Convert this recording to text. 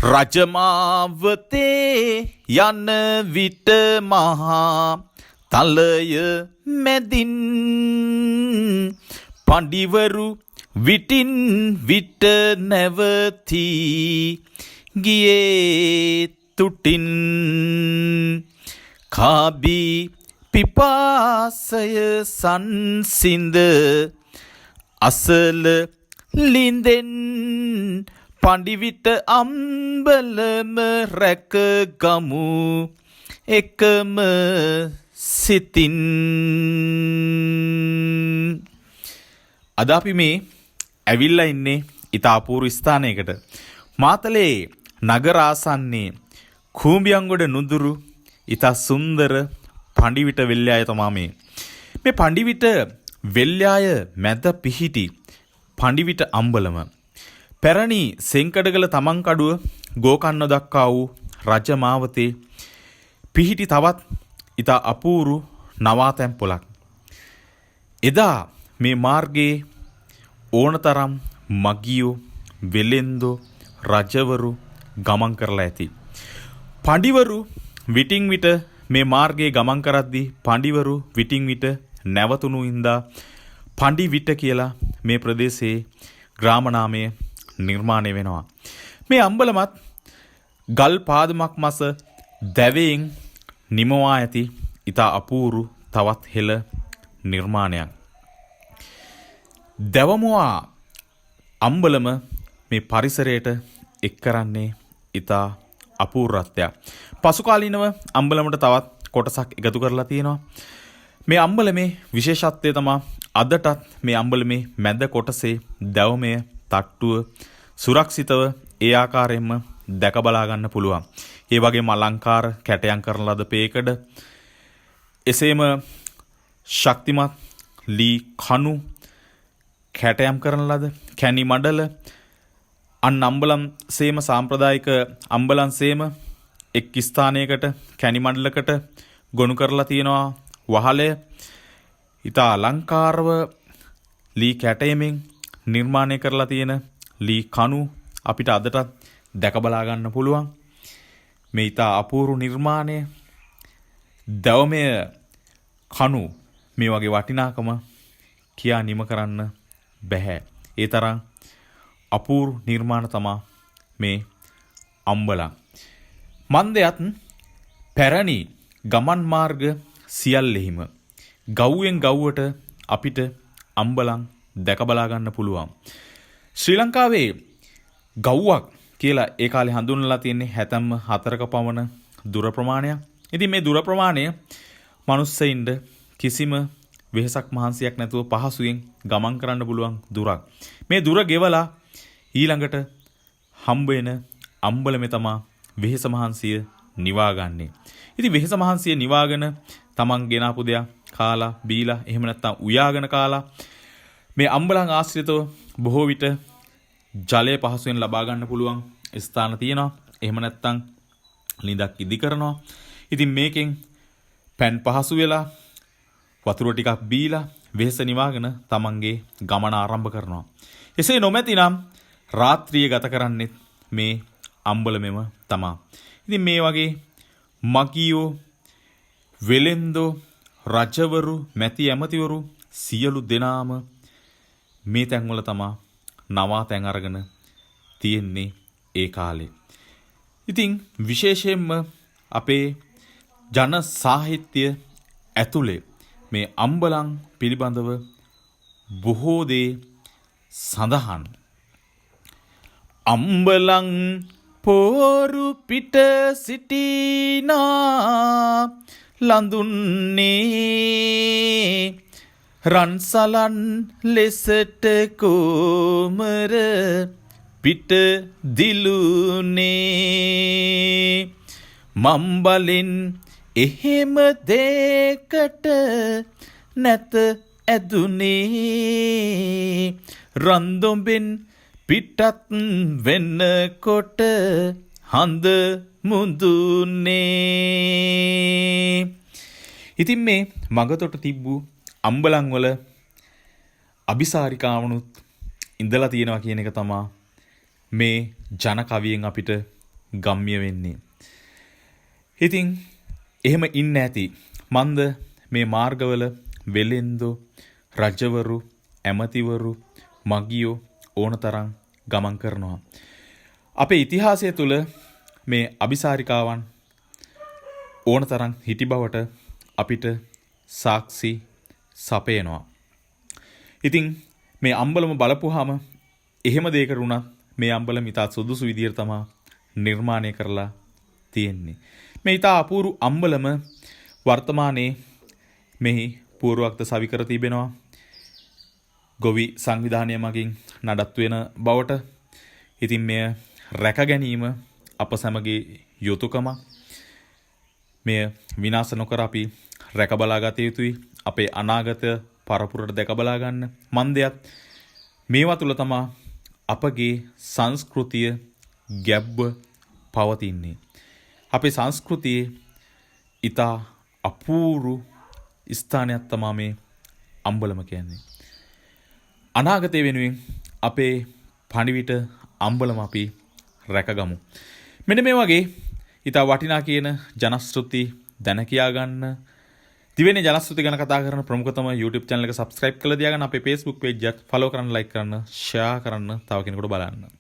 රජමාවතේ යන විට මහා තලය මැදින් පඬිවරු විටින් විට නැවතී ගියේ තුටින් කාබී පිපාසය සංසිඳ අසල ලින්දෙන් පඬිවිට අම්බලම රැක ගමු එකම සිතින්. අද අපි මේ ඇවිල්ලා ඉන්නේ ඉතා අපූර්ව ස්ථානයකට. මාතලේ නගර ආසන්නයේ කූඹියන්ගොඩ නුදුරු ඉතා සුන්දර පඬිවිට වෙල්යාය තමා මේ. මේ පඬිවිට වෙල්යාය මැද පිහිටි පඬිවිට අම්බලම පැරණි සෙන්කඩගල තමන්කඩුව ගෝකන්න දක්වා වූ රජමාවතේ පිහිටි තවත් ඉතා අපූරු නවාතැන් පොලක්. එදා මේ මාර්ගයේ ඕනතරම් මගියෝ වෙලෙන්දෝ රජවරු ගමන් කරලා ඇති. පඬිවරු විටින් විට මේ මාර්ගයේ ගමන් කරද්දී පඬිවරු විටින් විට නැවතුණු හින්දා පඬිවිට කියලා මේ ප්‍රදේශයේ ග්‍රාම නාමය නිර්මාණය වෙනවා. මේ අම්බලමත් ගල් පාදමක් මස දැවයෙන් නිමවා ඇති ඉතා අපූරු තවත් හෙළ නිර්මාණයක්. දැවමුවා අම්බලම මේ පරිසරයට එක් කරන්නේ ඉතා අපූර්වත්වයක්. පසුකාලීනව අම්බලමට තවත් කොටසක් එකතු කරලා තියෙනවා. මේ අම්බලමේ විශේෂත්වය තමා අදටත් මේ අම්බලමේ මැද කොටසේ දැවමය තට්ටුව සුරක්ෂිතව ඒ ආකාරයෙන්ම දැක බලා ගන්න පුළුවන්. ඒ වගේම අලංකාර කැටයම් කරන ලද පේකඩ එසේම ශක්තිමත් ලී කණු කැටයම් කරන ලද කැණි මඩල අන් අම්බලම් සේම සාම්ප්‍රදායික අම්බලම් සේම එක් ස්ථානයකට කැණි මඩලකට ගොනු කරලා තියෙනවා. වහලය ඉතා අලංකාරව ලී කැටයමින් නිර්මාණය කරලා තියෙන ලී කණු අපිට අදටත් දැක බලා ගන්න පුළුවන්. මේ ඉතා අපූර්ව නිර්මාණය දැවමය කණු මේ වගේ වටිනාකම කියා නිම කරන්න බැහැ. ඒ තරම් අපූර්ව නිර්මාණ තමා මේ අම්බලම්. මන්දයත් පැරණි ගමන් මාර්ග සියල්ලෙහිම ගව්වෙන් ගව්වට අපිට අම්බලම් දැක බලා ගන්න පුළුවන්. ශ්‍රී ලංකාවේ ගව්වක් කියලා ඒ කාලේ හඳුන්වලා තියෙන්නේ හැතැම්ම 4ක පමණ දුර ප්‍රමාණයක්. ඉතින් මේ දුර ප්‍රමාණය මනුස්සයින්ට කිසිම වෙහසක් මහන්සියක් නැතුව පහසුවෙන් ගමන් කරන්න පුළුවන් දුරක්. මේ දුර ගෙවලා ඊළඟට හම්බ වෙන අම්බලමේ තමා වෙහස මහන්සිය නිවා ගන්නේ. ඉතින් වෙහස මහන්සිය නිවාගෙන තමන් ගෙනාපු දෙයක් කාලා බීලා එහෙම නැත්නම් උයාගෙන කාලා මේ අම්බලම් ආශ්‍රිතව බොහෝ විට ජලය පහසුවෙන් ලබා ගන්න පුළුවන් ස්ථාන තියෙනවා. එහෙම නැත්නම් ලිඳක් ඉදි කරනවා. ඉතින් මේකෙන් පෑන් පහසු වෙලා වතුර ටිකක් බීලා වෙහෙස නිවාගෙන තමන්ගේ ගමන ආරම්භ කරනවා. එසේ නොමැතිනම් රාත්‍රිය ගත කරන්නේ මේ අම්බලමෙම තමා. ඉතින් මේ වගේ මගියෝ වෙලෙන්දෝ රජවරු මැති ඇමතිවරු සියලු දෙනාම මේ තැන්වල තමා නවාතැන් අරගෙන තියෙන්නේ ඒ කාලේ. ඉතින් විශේෂයෙන්ම අපේ ජන සාහිත්‍ය ඇතුලේ මේ අම්බලම් පිළිබඳව බොහෝ දේ සඳහන්. අම්බලම් පෝරු පිට සිටිනා ලඳුන්නේ රන්සලන් ලෙසට කෝමර පිට දිලුනේ මම්බලෙන් එහෙම දෙකට නැත ඇදුනේ රන්දොඹෙන් පිටත් වෙන්නකොට හඳ මුදුනේ. ඉතින් මේ මගතොට තිබ්බු අම්බලම් වල අபிසාරිකාවනුත් ඉඳලා තියෙනවා කියන එක තමා මේ ජන කවියෙන් අපිට ගම්ම්‍ය වෙන්නේ. ඉතින් එහෙම ඉන්න ඇති මන්ද මේ මාර්ගවල වෙලෙන්දෝ රජවරු ඇමතිවරු මගියෝ ඕන තරම් ගමන් කරනවා. අපේ ඉතිහාසය තුළ මේ අபிසාරිකාවන් ඕන තරම් හිටි බවට අපිට සාක්ෂි සපයනවා. ඉතින් මේ අම්බලම බලපුවාම එහෙම දෙයකට උනත් මේ අම්බලම ඉතා සුදුසු විදියට තමයි නිර්මාණය කරලා තියෙන්නේ. මේ ඉතා අපූර්ව අම්බලම වර්තමානයේ මෙහි පූර්වක්ත සවිකර තිබෙනවා. ගොවි සංවිධානය මගින් නඩත්තු වෙන බවට. ඉතින් මෙය රැක ගැනීම අප සැමගේ යුතුයකම. මෙය විනාශ නොකර අපි රැක බලා ගත යුතුයි. අපේ අනාගත පරපුරට දැක බලා ගන්න. මන්දයත් මේවා තුල තමයි අපගේ සංස්කෘතිය ගැබ්ව පවතින්නේ. අපේ සංස්කෘතියේ ඉතා අපූර්ව ස්ථානයක් තමයි මේ අම්බලම කියන්නේ. අනාගතය වෙනුවෙන් අපේ පණිවිට අම්බලම අපි රැකගමු. මෙන්න මේ වගේ ඉතා වටිනා කියන ජනශ්‍රුති දැන කියා ගන්න දිවෙන්නේ ජනශ්‍රුති ගැන කතා කරන ප්‍රමුඛතම YouTube channel එක subscribe කරලා තියාගන්න. අපේ Facebook page එකත් follow කරන්න, like කරන්න, share කරන්න, තව කෙනෙකුට බලන්න.